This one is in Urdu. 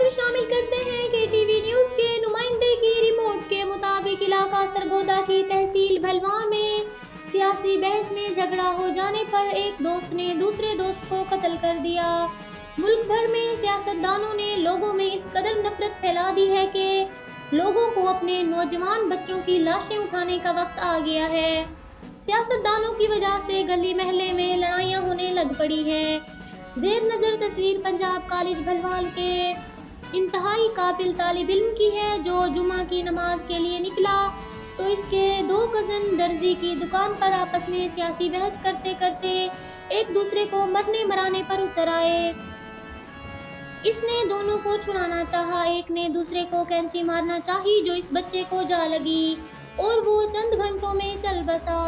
خبر شامل کرتے ہیں کہ ٹی وی نیوز کے نمائندے کی رپورٹ کے مطابق علاقہ سرگودا کی تحصیل بھلوان میں سیاسی بحث میں جھگڑا ہو جانے پر ایک دوست نے دوسرے دوست کو قتل کر دیا۔ ملک بھر میں سیاستدانوں نے لوگوں میں اس قدر نفرت پھیلا دی ہے کہ لوگوں کو اپنے نوجوان بچوں کی لاشیں اٹھانے کا وقت آ گیا ہے۔ سیاستدانوں کی وجہ سے گلی محلے میں لڑائیاں ہونے لگ پڑی ہیں۔ زیر نظر تصویر پنجاب کالج بھلوان کے انتہائی قابل طالب علم کی ہے، جو جمعہ کی نماز کے لیے نکلا تو اس کے دو کزن درزی کی دکان پر آپس میں سیاسی بحث کرتے کرتے ایک دوسرے کو مرنے مرانے پر اتر آئے۔ اس نے دونوں کو چھڑانا چاہا، ایک نے دوسرے کو کینچی مارنا چاہی جو اس بچے کو جا لگی اور وہ چند گھنٹوں میں چل بسا۔